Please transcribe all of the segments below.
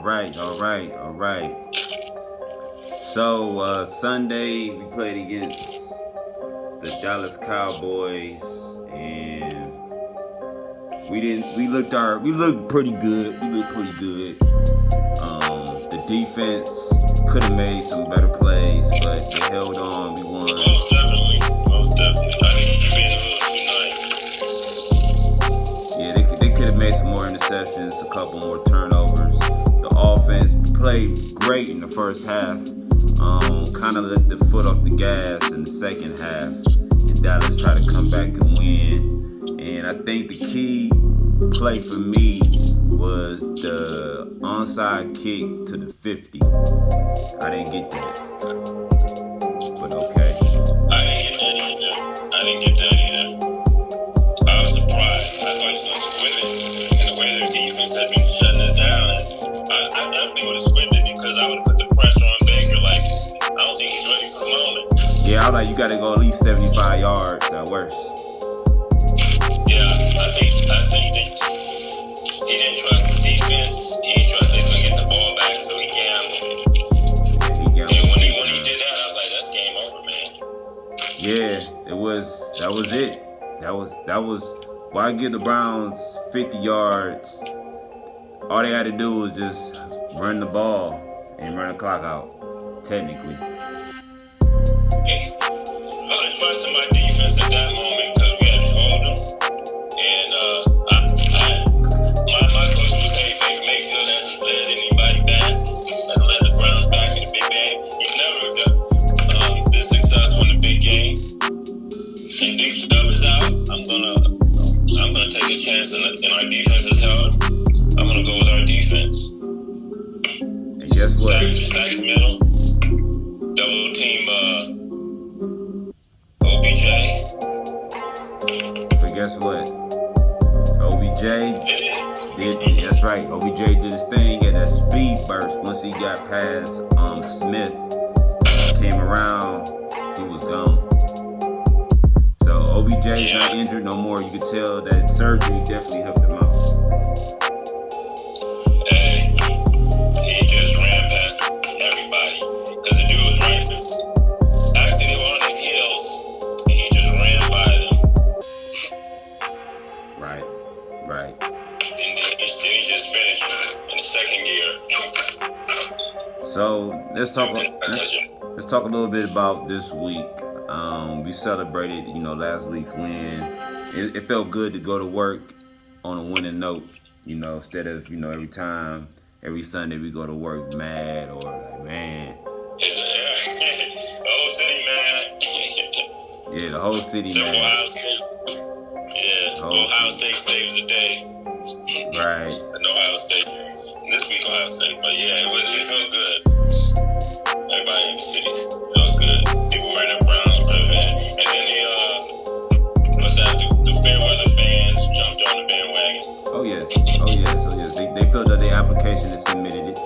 All right. So Sunday we played against the Dallas Cowboys, and we looked pretty good. The defense could have made some better plays, but they held on. We won. Most definitely. I think you're being a little too nice. Yeah, they could have made some more interceptions, a couple more turnovers. The offense played great in the first half. Kind of let the foot off the gas in the second half, and Dallas tried to come back and win. And I think the key play for me was the onside kick to the 50. I didn't get that, but okay. I didn't get that either. I was surprised. I thought he was going to squib it, and the way their defense had been shutting it down, I definitely would have squibbed it because I would have put the pressure on Baker. Like, I don't think he's ready for the moment. Yeah, I was like, you got to go at least 75 yards at worst. Yeah, I think he didn't trust the defense. He didn't trust he's going to get the ball back, so he gambled. And when he did that, I was like, that's game over, man. Yeah, that was it. That was why give the Browns 50 yards. All they had to do was just run the ball and run the clock out, technically. I was trusting my defense at that moment because we had to hold them. And my coach was, hey, Baker Mayfield hasn't led anybody back, hasn't led the Browns back in the big game. He's never been successful in the big game. And Big Dub is out. I'm gonna take a chance, and our defense is held. I'm gonna go with our defense. And guess what? Stack the middle. Double team OBJ. But guess what? OBJ did. That's right. OBJ did his thing at that speed burst. Once he got past Smith, came around, he was gone. So OBJ is not injured no more. You could tell that surgery definitely helped him out. Hey, he just ran past everybody because the dude was right there. Actually, they were on his heels, and he just ran by them. Right. Then he just finished in the second gear. So let's talk a little bit about this week. We celebrated, last week's win. It felt good to go to work on a winning note, instead of, every Sunday we go to work mad or like, man. The whole city mad. Yeah, the whole city mad. Ohio State. Yeah, Ohio State saves the day. Right. And Ohio State. This week Ohio State, but yeah, it felt good. Everybody in the city felt good. People wearing their Browns prevent. And then the fair weather fans jumped on the bandwagon. Oh yes. They filled out their application and submitted it.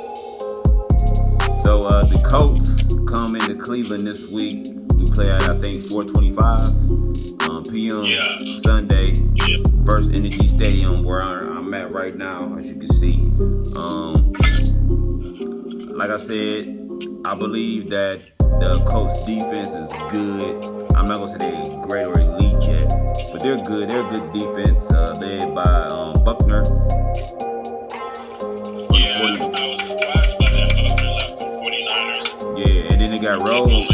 So the Colts come into Cleveland this week. We play at, I think, 4:25 p.m. Sunday. First Energy Stadium, where I'm at right now, as you can see. Like I said, I believe that the Colts defense is good. I'm not gonna say they're great or elite yet, but they're good. They're a good defense, led by Buckner. Yeah, I was surprised by that. Buckner left the 49ers. Yeah, and then they got Rose.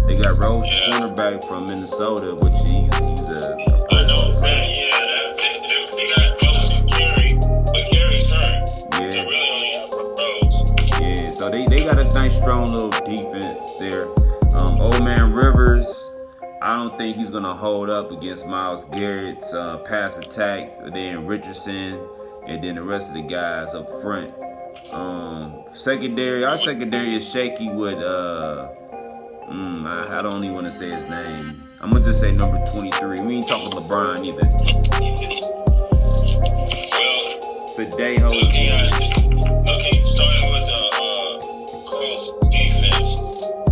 They got Rose, the cornerback from Minnesota, which he's a I know, man. Yeah, they got Rose and Carey, but Carey's hurt. Yeah. So really only have Rose. Yeah, so they got a nice, strong little defense there. Old man Rivers, I don't think he's gonna hold up against Myles Garrett's pass attack. Then Richardson, and then the rest of the guys up front. Our secondary is shaky with I don't even want to say his name. I'm gonna just say number 23. We ain't talking LeBron either. Well, Fidejo. Starting with Colts defense.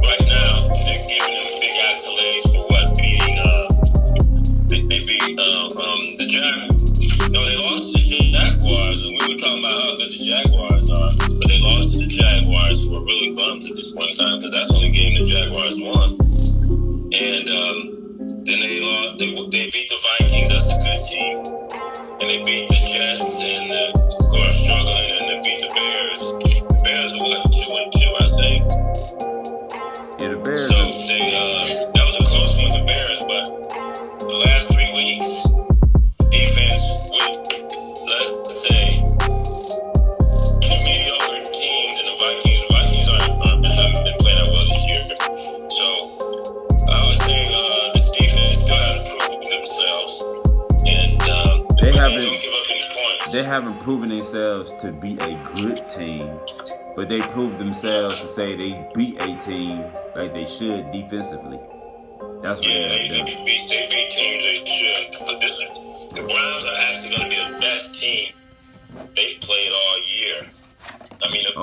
Right now, they're giving them big accolades for beating they beat the Jaguars. No, they lost to the Jaguars, and we were talking about how good the Jaguars are, but they lost they beat the Vikings. That's a good team. And they beat the Jets, and of course struggling, and they beat the Bears. The Bears were like 2-2, I think. Yeah, the Bears. So that was a close one with the Bears, but the last 3 weeks, defense with, let's say, 2 mediocre teams, and the Vikings haven't been playing that well this year. So I would say this defense still has to prove themselves, and They don't give up any points. They haven't proven themselves to be a good team, but they proved themselves to say they beat a team like they should defensively. That's what they have done. They beat teams they should. But the Browns are actually going to be the best team they've played all year. I mean, the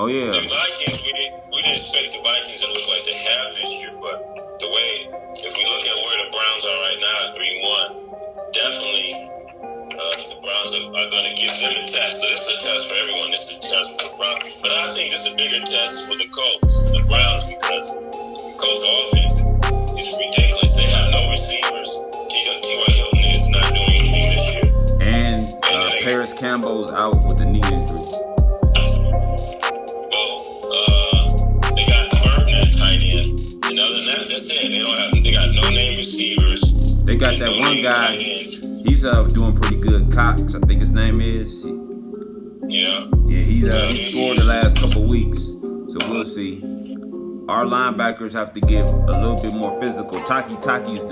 Vikings, we didn't expect the Vikings to look like they have this year, but the way, if we look at where the Browns are right now at 3-1, definitely the Browns are going to give them a test. So this is a test for everyone. This is a test for the Browns. But I think this is a bigger test for the Colts, the Browns, because the Colts offense is ridiculous. They have no receivers. T.Y. Hilton is not doing anything this year. And Paris Campbell's out with a knee injury. They got Burton at tight end. And other than that, that's it. They got no name receivers. They got that one guy. He's doing pretty good. Cox, I think his name is. Yeah. Yeah, he scored the last couple weeks, so we'll see. Our linebackers have to get a little bit more physical. Taki's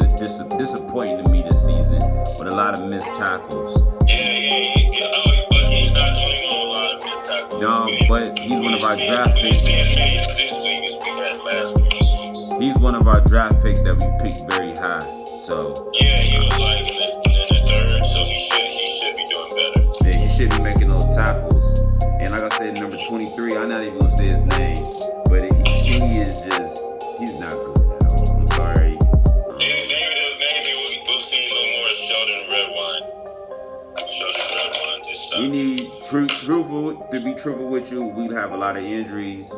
disappointing to me this season with a lot of missed tackles. Yeah. Oh, but he's not the only one with a lot of missed tackles. No, but he's one of our draft picks. This week as we had last week. He's one of our draft picks that we picked very high. So yeah, he was like in the third, so he should be doing better. Yeah, he should be making those tackles. And like I said, number 23, I'm not even gonna say his name, but he's not good at all. I'm sorry. Maybe we'll see a little more Sheldon Redwine this time. We need to be truthful with you. We have a lot of injuries.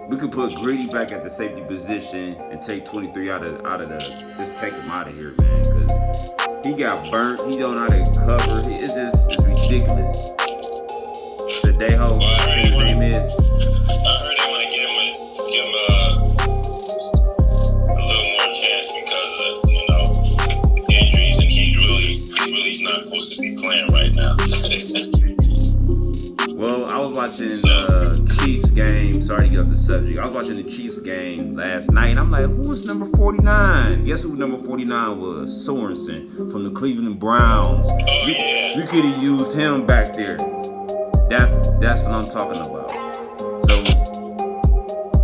We could put Greedy back at the safety position and take 23 out of just take him out of here, man, because he got burnt. He don't know how to cover. It's ridiculous. Sadejo, his name is. I heard they want to give him a little more chance because of injuries, and he's really not supposed to be playing right now. Well, I was watching Chiefs game. Sorry to get off the subject. I was watching the Chiefs game last night, and I'm like, who was number 49? Guess who number 49 was? Sorensen from the Cleveland Browns. Oh, yeah. You could have used him back there. That's what I'm talking about. So,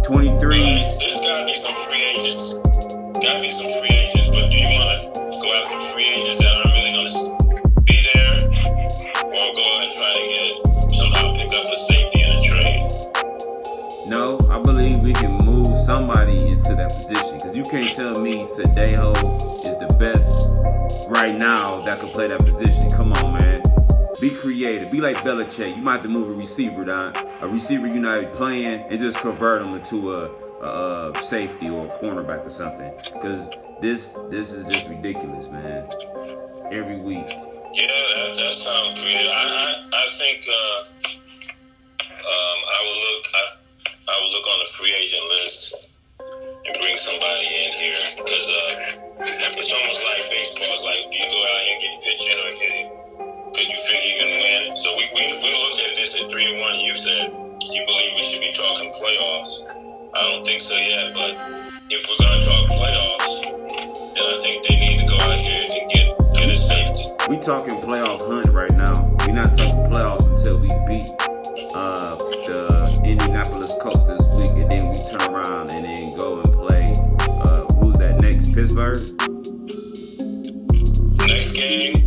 23. There's got to be some free agents. But do you want to go after free agents that aren't really going to be there, or go and try to somehow pick up a safety in a trade? No, I believe we can move somebody into that position, because you can't tell me Sadejo is the best right now that can play that position. Come on, man. Be creative. Be like Belichick. You might have to move a receiver down. A receiver you're not playing and just convert them into a safety or a cornerback or something. Because this is just ridiculous, man. Every week. Yeah, that sounds creative. I think I would look on the free agent list and bring somebody in here, because it's almost like baseball. It's like you go out here and get a pitch in or hit it. Could you figure you can win? So we looked at this at 3-1. You said you believe we should be talking playoffs. I don't think so yet, but if we're going to talk playoffs, then I think they need to go out here and get a safety. We talking playoff hunt right now. We're not talking playoffs until we beat the Indianapolis Colts this week, and then we turn around and then go and play. Who's that next? Pittsburgh? Next game.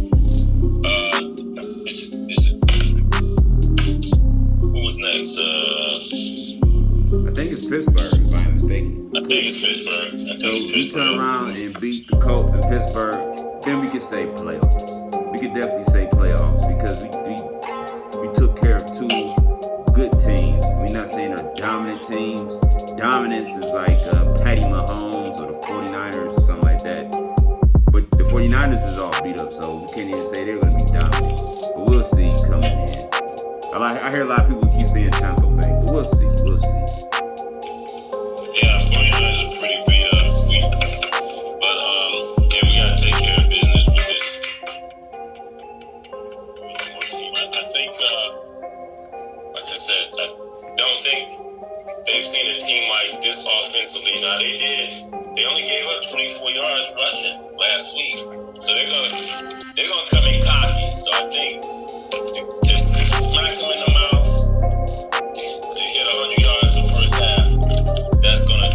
I think it's Pittsburgh, if I'm mistaken. I think it's Pittsburgh. So we turn around and beat the Colts in Pittsburgh, then we could say playoffs. We could definitely say playoffs, because we took care of two good teams. We're not saying they're dominant teams. Dominance is like Patty Mahomes or the 49ers or something like that. But the 49ers is all beat up, so we can't even say they're going to be dominant. But we'll see coming in. I hear a lot of people keep saying Tampa Bay, but we'll see. We'll see. Yeah, 49ers are pretty beat up. But yeah, we gotta take care of business with this. I think, like I said, I don't think they've seen a team like this offensively. Now they did. They only gave up 24 yards rushing last week, so they're gonna come in cocky. So I think just smack them in the mouth. They get 100 yards in the first half. That's gonna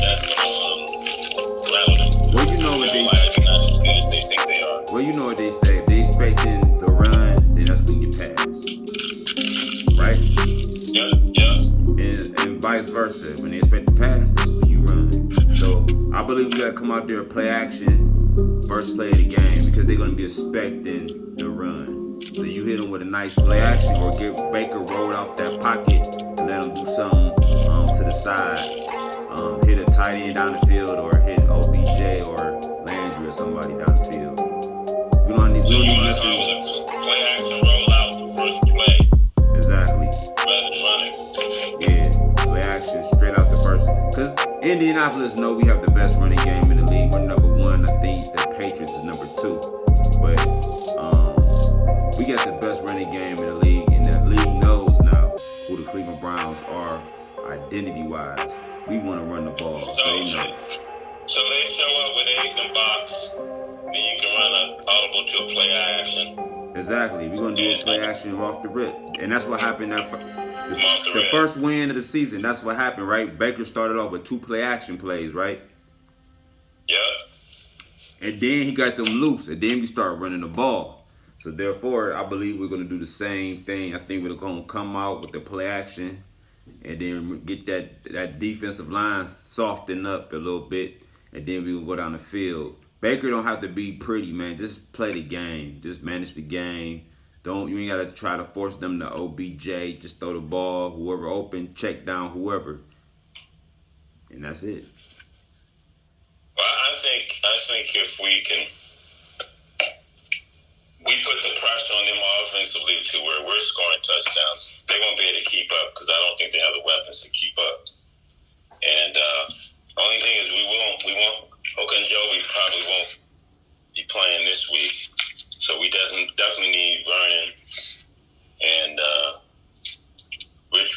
rattle them. Well, you know what they not as good as they think they are. Well, you know what they say. If they expecting the run, then that's when you pass, right? Yeah. And vice versa. When they expect to pass, that's when you run. So I believe we gotta come out there and play action first play of the game because they're gonna be expecting the run. So you hit them with a nice play action or get Baker rolled off that pocket and let him do something to the side. Hit a tight end down the field or hit OBJ or Landry or somebody down the field. We don't need nothing. Play action roll out the first play. Exactly. Rather than running. Yeah, play action straight out the first. Because Indianapolis know we have the best running game in the league. We're number one. I think the Patriots is number two. But we got the best running game in the league, and the league knows now who the Cleveland Browns are identity-wise. We want to run the ball, so they know. So they show up with an 8 in the box, then you can run an audible to a play action. Exactly. We're going to do a play action off the rip. And that's what happened the first win of the season. That's what happened, right? Baker started off with 2 play action plays, right? Yeah. And then he got them loose, and then we start running the ball. So therefore, I believe we're going to do the same thing. I think we're going to come out with the play action and then get that defensive line soften up a little bit, and then we will go down the field. Baker don't have to be pretty, man. Just play the game. Just manage the game. You ain't got to try to force them to OBJ. Just throw the ball. Whoever open, check down whoever. And that's it. Well, I think if we put the pressure on them offensively to where we're scoring touchdowns, they won't be able to keep up because I don't think they have the weapons to keep up. And only thing is we won't Ogunjobi probably won't be playing this week, so we definitely need Vernon and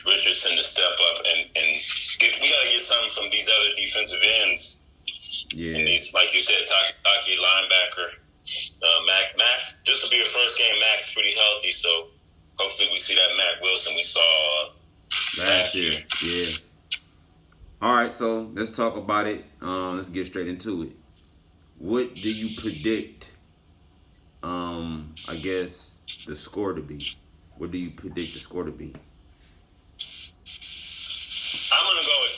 Richardson to step up and we got to get something from these other defensive ends. Yeah. And these, like you said, Taki linebacker. Mac, this will be the first game Mac's pretty healthy, so hopefully we see that Mac Wilson we saw last year. Yeah. All right, so let's talk about it. Let's get straight into it. What do you predict, I guess, the score to be? What do you predict the score to be? I'm going to go with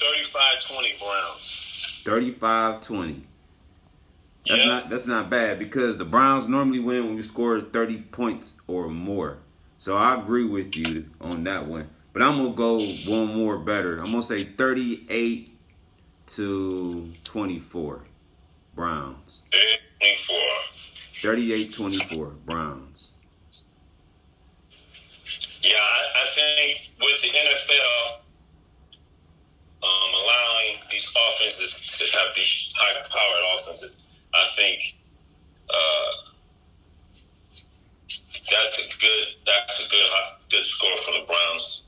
35-20 Browns. 35-20. Yeah. That's not bad because the Browns normally win when we score 30 points or more. So I agree with you on that one. But I'm going to go one more better. I'm going to say 38-24 Browns. 38-24 Browns. Yeah, I think with the NFL allowing these offenses to have these high-powered offenses, I think that's a good score for the Browns,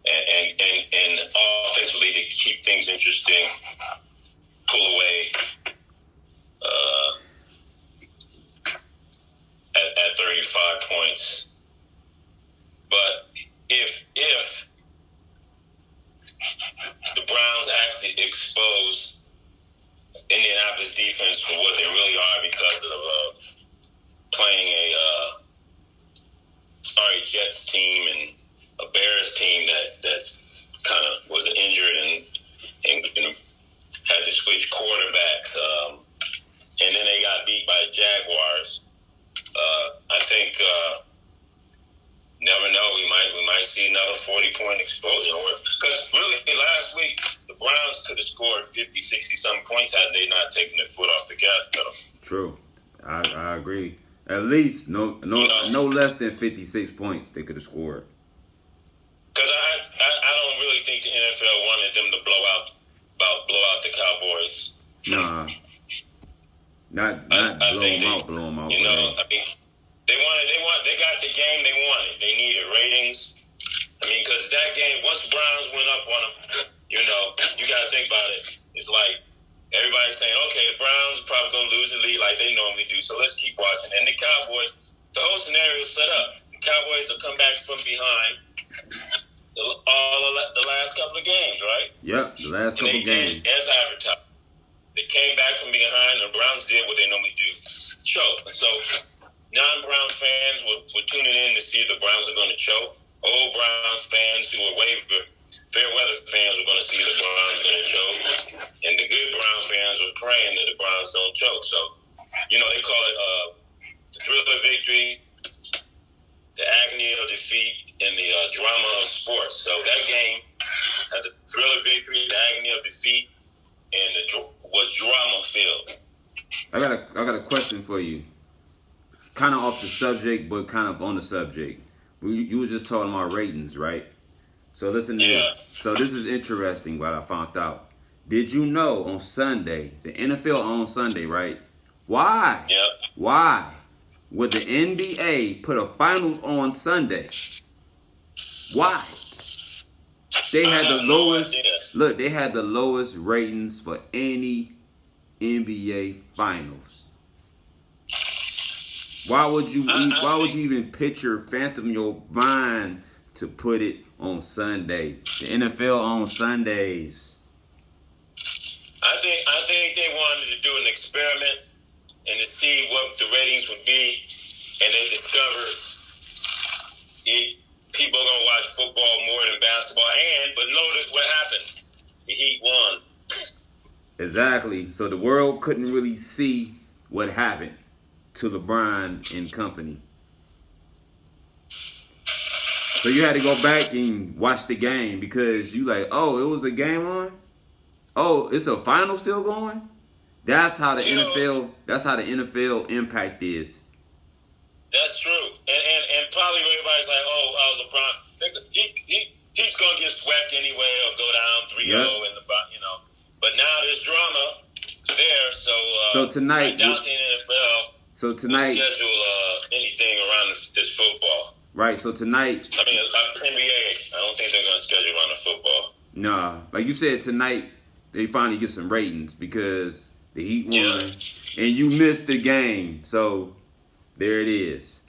and offensively to keep things interesting, pull away at 35 points. But if the Browns actually expose Indianapolis defense for what they really are because of playing a sorry Jets team and a Bears team that's kind of was injured and had to switch quarterbacks, and then they got beat by the Jaguars. I think never know, we might see another 40-point explosion. Because really, last week, the Browns could have scored 50, 60-something points had they not taken their foot off the gas pedal. True. I agree. At least no less than 56 points they could have scored. Because I don't really think the NFL wanted them to blow out the Cowboys. Nah, not blow them out. You know, I mean, they got the game they wanted. They needed ratings. I mean, because that game, once the Browns went up on them, you know, you got to think about it. It's like everybody's saying, okay, the Browns are probably going to lose the lead like they normally do, so let's keep watching. And the Cowboys, the whole scenario is set up. The Cowboys will come back from behind the last couple of games, right? Yep, the last couple of games. As advertised. They came back from behind, and the Browns did what they normally do, choke. So non-Browns fans were tuning in to see if the Browns are going to choke. Old Browns fans who were fair weather fans were going to see the Browns going to choke. And the good Browns fans were praying that the Browns don't choke. So, you know, they call it the thrill of victory, the agony of defeat, and the drama of sports. So that game had the thrill of victory, the agony of defeat, and was drama filled. I got a question for you. Kind of off the subject, but kind of on the subject. You were just talking about ratings, right? So listen to this. So this is interesting what I found out. Did you know on Sunday, the NFL on Sunday, right? Why? Yep. Why would the NBA put a finals on Sunday? Why? They had the lowest. Look, they had the lowest ratings for any NBA finals. Why would you even picture fathom your mind to put it on Sunday? The NFL on Sundays. I think they wanted to do an experiment and to see what the ratings would be, and they discovered people are gonna watch football more than basketball. But notice what happened: the Heat won. Exactly. So the world couldn't really see what happened to LeBron and company. So you had to go back and watch the game because you like, oh, it was a game on? Oh, it's a final still going? That's how the NFL impact is. That's true. And probably everybody's like, oh, LeBron, he's gonna get swept anyway or go down 3-0 in the, you know. But now there's drama there, so tonight, I doubt the NFL So tonight, we'll schedule anything around this football. Right. So tonight, I mean, NBA. I don't think they're going to schedule around the football. Nah, like you said, tonight they finally get some ratings because the Heat won, and you missed the game. So there it is.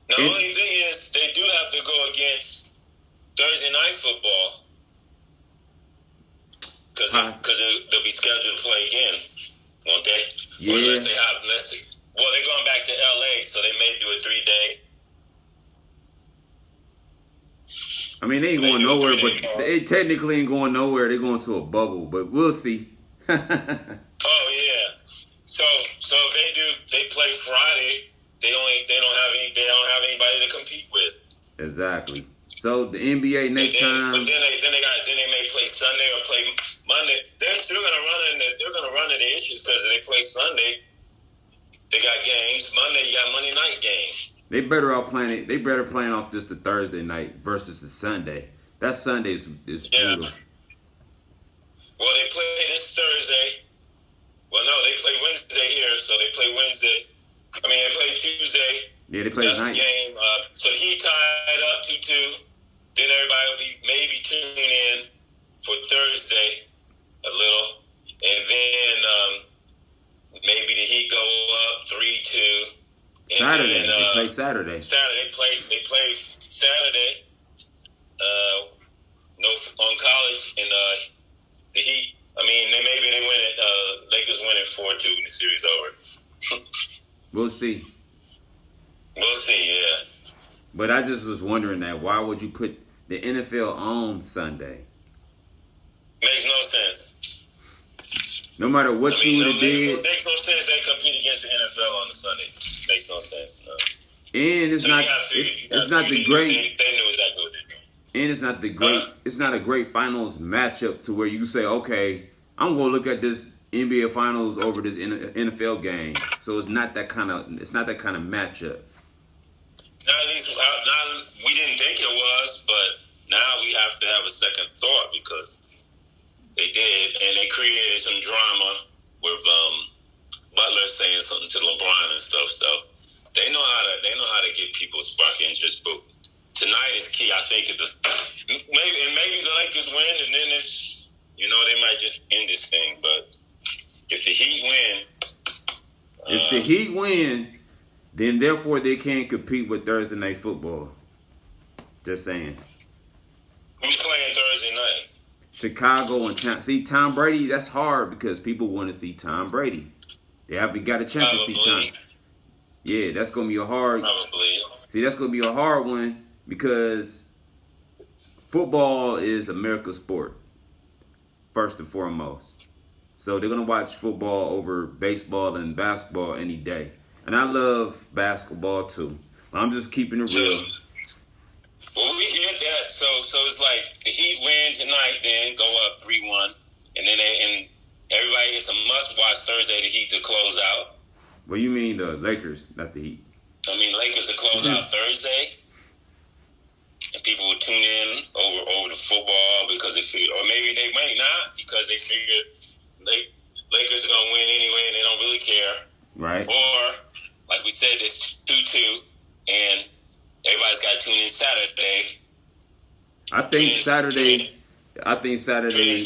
The only thing is, they do have to go against Thursday night football because they'll be scheduled to play again, won't they? Yeah. Well, they're going back to LA, so they may do a 3-day. I mean, they ain't going nowhere, but they technically ain't going nowhere. They're going to a bubble, but we'll see. Oh yeah. So if they play Friday. They don't have anybody to compete with. Exactly. So the NBA next time. But then they may play Sunday or play Monday. They're still gonna run into issues because they play Sunday. They got games. Monday you got Monday night games. They better playing off just the Thursday night versus the Sunday. That Sunday is brutal. Well, they play this Thursday. Well, no, they play Wednesday here, so they play Wednesday. I mean, they play Tuesday. Yeah, they play tonight. Game. So he tied up 2-2. Then everybody will be maybe tuning in for Thursday a little, and then maybe the Heat go up 3-2. Saturday. They play Saturday. They play Saturday. On college and the Heat. I mean, maybe they win it. Lakers win it 4-2 and the series over. We'll see. We'll see. Yeah. But I just was wondering that why would you put the NFL on Sunday? Makes no sense. No matter what you would have did. It makes no sense they compete against the NFL on the Sunday. Makes no sense. No. And it's not the great. They knew exactly what they're doing. And it's not a great finals matchup to where you say, okay, I'm gonna look at this NBA Finals over this NFL game. So it's not that kind of matchup. Now, at least now we didn't think it was, but now we have to have a second thought because they did, and they created some drama with Butler saying something to LeBron and stuff. So they know how to get people spark interest. But tonight is key. I think maybe the Lakers win, and then it's they might just end this thing. But if the Heat win, then therefore they can't compete with Thursday Night Football. Just saying. Who's playing Thursday night? Chicago and Tom Brady. That's hard because people want to see Tom Brady. They haven't got a chance to see Tom. Yeah, that's gonna be a hard. Probably. See, that's gonna be a hard one because football is America's sport, first and foremost. So they're gonna watch football over baseball and basketball any day. And I love basketball too. I'm just keeping it real. Well, we get that. So it's like the Heat win tonight, then go up 3-1, and then everybody, it's a must-watch Thursday. The Heat to close out. Well, you mean the Lakers, not the Heat? I mean Lakers to close out Thursday, and people would tune in over the football because they figure, or maybe they might not because they figure Lakers are gonna win anyway, and they don't really care. Right. Or like we said, it's 2-2, and everybody's got to tune in Saturday. I think Saturday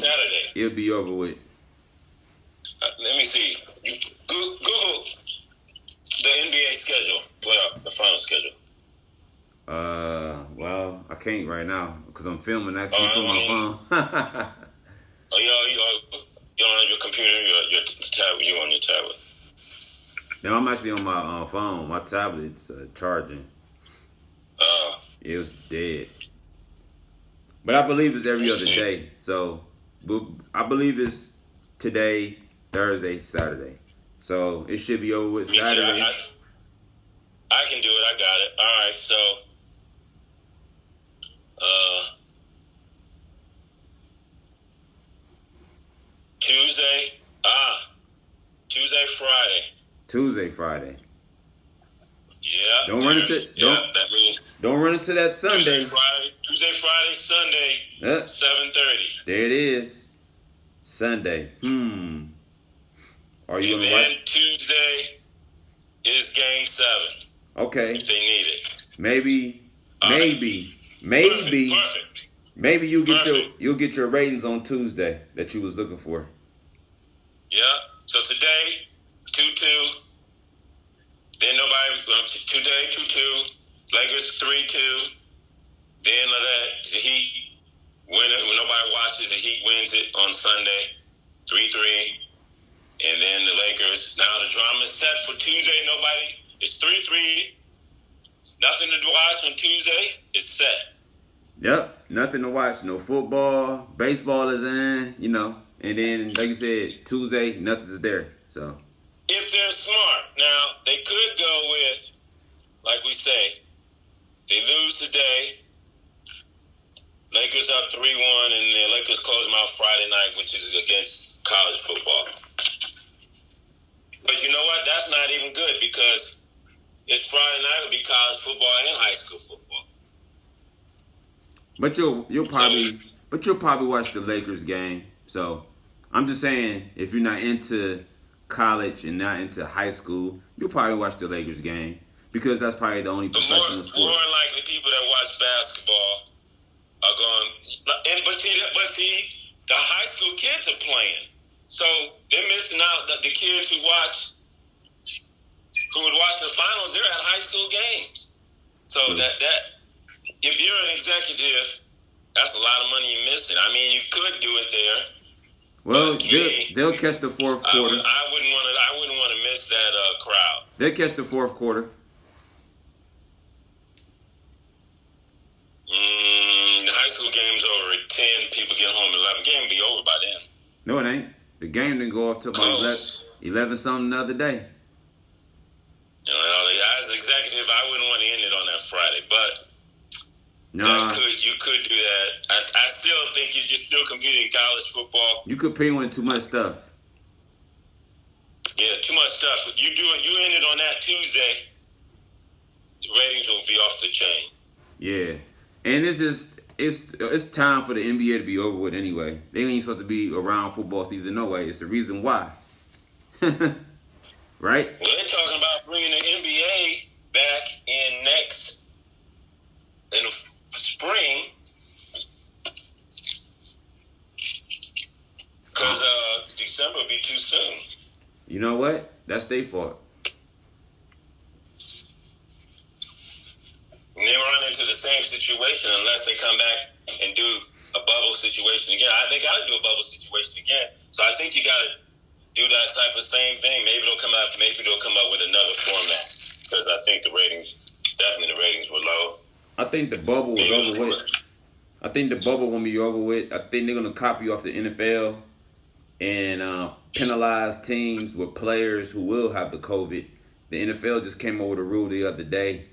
it'll be over with. Let me see. Google the NBA schedule, the final schedule. Well, I can't right now because I'm filming actually from my phone. You don't have your computer, your tablet. You on your tablet? No, I'm actually on my phone. My tablet's charging. It was dead. But I believe it's every other day. So I believe it's today, Thursday, Saturday. So it should be over with Saturday. I can do it. I got it. All right. So, Tuesday, Friday. Yeah. Don't run into that Sunday. Tuesday, Friday, Sunday. 7:30. There it is. Sunday. Are you and gonna then watch? Tuesday is Game 7. Okay. If they need it. Maybe. Perfect. Maybe you'll get your ratings on Tuesday that you was looking for. Yeah. So today, 2-2. Then today 2-2. Lakers 3-2. Then the Heat when nobody watches, the Heat wins it on Sunday, 3-3. And then the Lakers. Now the drama is set for Tuesday. It's 3-3. Nothing to watch on Tuesday. It's set. Yep, nothing to watch. No football. Baseball is in, And then, like you said, Tuesday, nothing's there. So if they're smart, now they could go with, like we say, they lose today. Lakers up 3-1, and the Lakers close them out Friday night, which is against college football. But you know what? That's not even good because it's Friday night. It'll be college football and high school football. But you'll probably watch the Lakers game. So I'm just saying, if you're not into college and not into high school, you'll probably watch the Lakers game because that's probably the only professional sport. More than likely, people that watch basketball are going. But see, the high school kids are playing, so they're missing out. The kids who would watch the finals, they're at high school games. So that if you're an executive, that's a lot of money you're missing. I mean, you could do it there. Well, they'll catch the fourth quarter. I wouldn't want to miss that crowd. They'll catch the fourth quarter. The high school game's over at 10. People get home at 11. Game will be over by then. No, it ain't. The game didn't go off till about 11 something the other day. As an executive, I wouldn't want to end it on that Friday, but you could do that. I still think you're still competing in college football. You compete with too much stuff. Yeah, too much stuff. You end it on that Tuesday, the ratings will be off the chain. Yeah, and it's time for the NBA to be over with anyway. They ain't supposed to be around football season no way. It's the reason why. Right? Well, they're talking about bringing the NBA back in the spring, because December will be too soon. You know what? That's their fault. And they run into the same situation unless they come back and do a bubble situation again. They got to do a bubble situation again. So I think you got to do that type of same thing. Maybe they'll come up with another format, because I think the ratings were low. I think the bubble was over with. I think the bubble gonna be over with. I think they're gonna copy off the NFL and penalize teams with players who will have the COVID. The NFL just came up with a rule the other day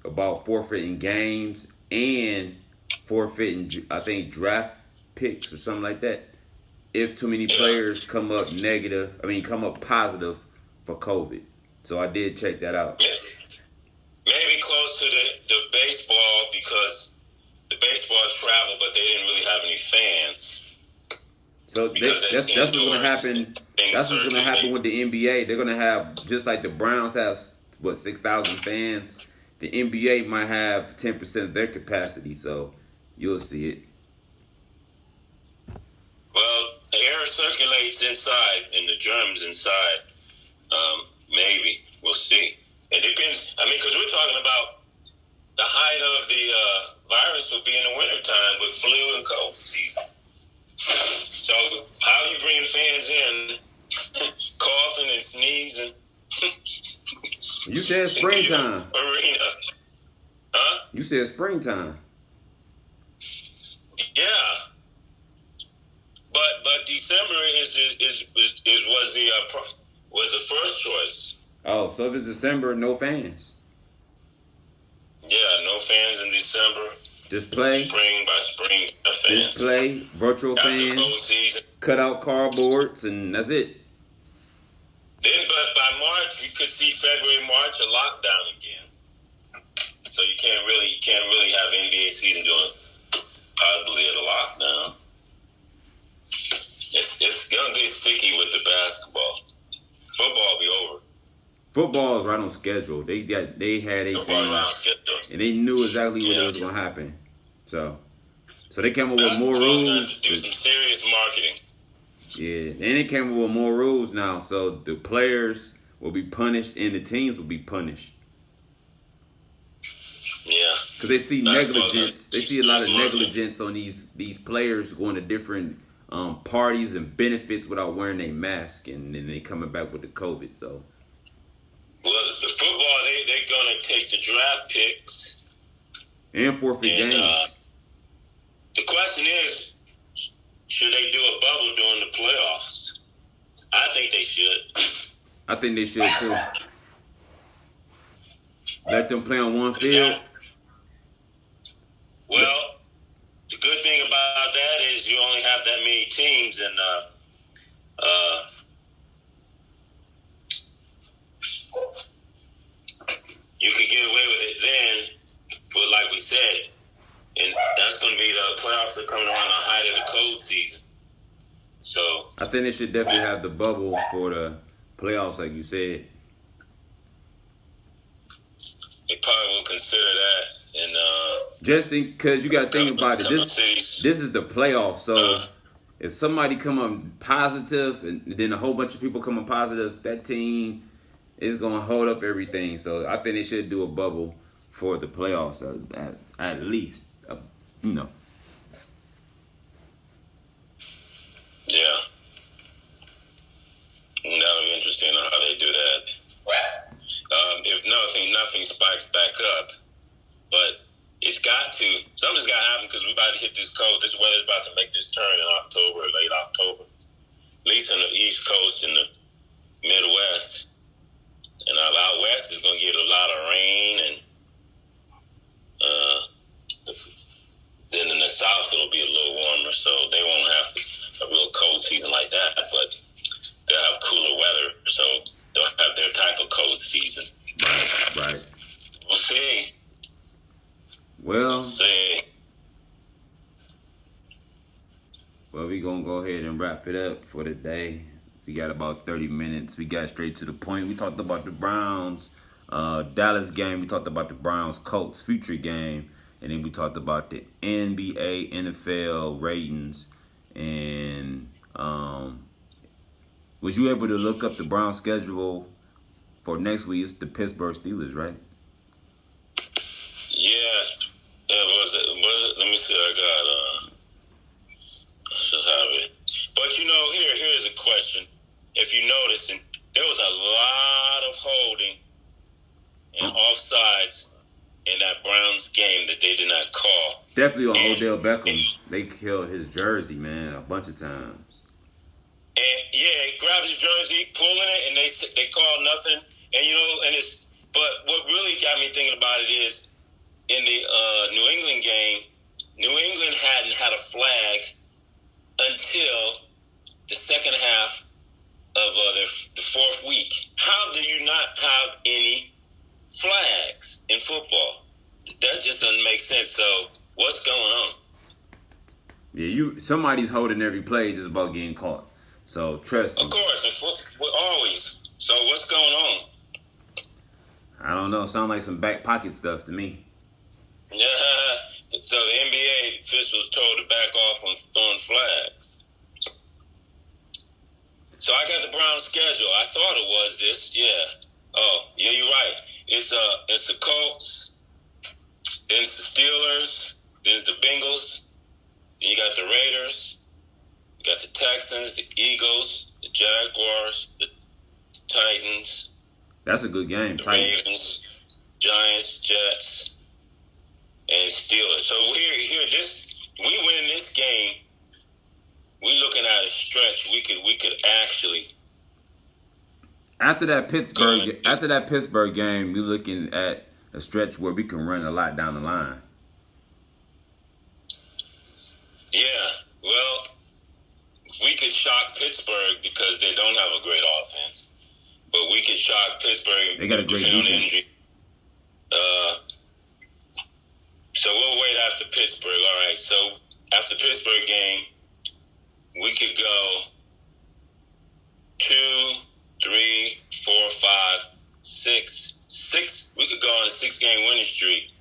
about forfeiting games and forfeiting, I think, draft picks or something like that, if too many players come up positive for COVID. So I did check that out. Maybe close to the baseball, because the baseball traveled, but they didn't really have any fans. So that's what's gonna happen. That's what's gonna happen with the NBA. They're gonna have, just like the Browns have 6,000 fans. The NBA might have 10% of their capacity. So you'll see it. Well, the air circulates inside, and the germs inside. Maybe we'll see. It depends. I mean, because we're talking about the height of the virus will be in the wintertime with flu and cold season. So how you bring fans in, coughing and sneezing? You said springtime. Arena, huh? You said springtime. Yeah, but December was the first choice. Oh, so if it's December, no fans. Yeah, no fans in December. Just play. Spring by spring, no fans. Just play. Virtual After fans. Cut out cardboards, and that's it. Then, but by March, we could see March a lockdown again. So you can't really have NBA season doing possibly at a lockdown. It's gonna get sticky with the basketball. Football will be over. Football is right on schedule. They had a thing, and they knew exactly what was gonna happen. So they came up with more rules. Do some serious marketing. Yeah, and they came up with more rules now, so the players will be punished and the teams will be punished. Yeah, because they see negligence. They see a lot of negligence on these players going to different parties and benefits without wearing a mask, and then they coming back with the COVID. So, well, the football they're gonna take the draft picks and forfeit games. The question is, should they do a bubble during the playoffs? I think they should. I think they should too. Let them play on one field. Well, the good thing about that is you only have that many teams, and you could get away with it then. But like we said, and that's going to be the playoffs are coming around the height of the cold season. So I think they should definitely have the bubble for the playoffs, like you said. They probably will consider that. And just because you got to think about it, this is the playoffs. So if somebody come up positive and then a whole bunch of people come up positive, that team is going to hold up everything. So I think they should do a bubble for the playoffs at least, Yeah. That'll be interesting on how they do that. If nothing spikes back up. But something's got to happen, because we're about to hit this cold. This weather's about to make this turn in October, late October. At least in the East Coast and the Midwest. And out West is going to get a lot of rain, and then in the South it'll be a little warmer, so they won't have a real cold season like that, but they'll have cooler weather. So Well, Let's see. well, we gonna go ahead and wrap it up for the day. We got about 30 minutes. We got straight to the point. We talked about the Browns, Dallas game. We talked about the Browns Colts future game, and then we talked about the NBA, NFL ratings. And was you able to look up the Browns schedule for next week? It's the Pittsburgh Steelers, right? Yeah. Was it? Let me see. I should have it. But here's a question. If you notice, there was a lot of holding and offsides in that Browns game that they did not call. Definitely on Odell Beckham. They killed his jersey, man, a bunch of times. And he grabbed his jersey, pulling it, and they called nothing. And but what really got me thinking about it is in the New England game, New England hadn't had a flag until the second half of the fourth week. How do you not have any flags in football? That just doesn't make sense. So what's going on? Yeah, somebody's holding every play just about getting caught. So trust me. Of course, always. So what's going on? I don't know. Sound like some back pocket stuff to me. Yeah. So the NBA officials told to back off on throwing flags. So I got the Browns schedule. I thought it was this. Yeah. Oh, yeah, you're right. It's the Colts, then it's the Steelers, then it's the Bengals, then you got the Raiders, you got the Texans, the Eagles, the Jaguars, the Titans. That's a good game. The Titans. Ravens, Giants, Jets, and Steelers. So we win this game. We looking at a stretch. We could actually. After that Pittsburgh game, we're looking at a stretch where we can run a lot down the line. Yeah, well, we could shock Pittsburgh because they don't have a great offense, but we could shock Pittsburgh. They got a great defense. So we'll wait after Pittsburgh. All right. So after Pittsburgh game, we could go 2, 3, 4, 5, 6. We could go on a 6-game winning streak.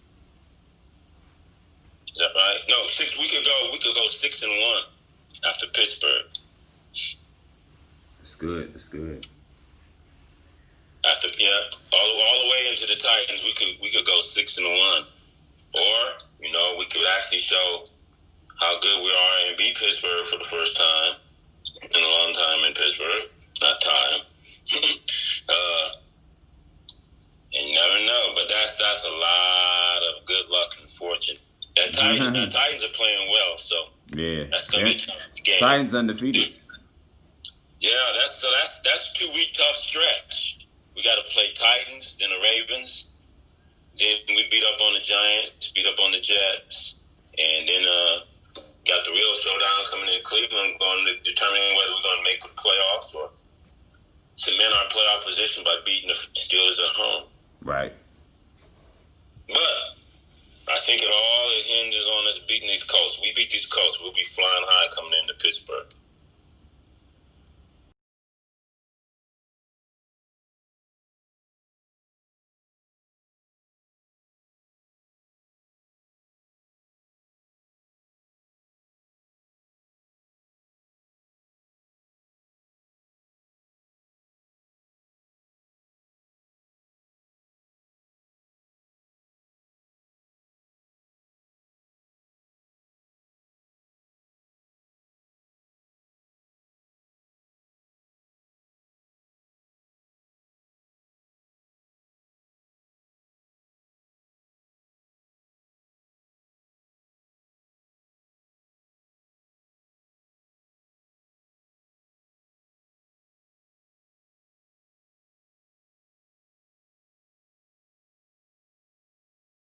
Is that right? No, 6. We could go 6-1 after Pittsburgh. That's good. After all the way into the Titans, we could go 6-1, or we could actually show how good we are and beat Pittsburgh for the first time in a long time in Pittsburgh. Not time. And you never know, but that's a lot of good luck and fortune. The Titans are playing well, so yeah, that's gonna be a tough game. Titans undefeated. Yeah, that's 2 week tough stretch. We got to play Titans, then the Ravens, then we beat up on the Giants, beat up on the Jets, and then got the real showdown coming in Cleveland, going to determine whether we're going to make the playoffs or cement our playoff position by beating the Steelers at home. Right. But I think it all hinges on us beating these Colts. We beat these Colts, we'll be flying high coming into Pittsburgh.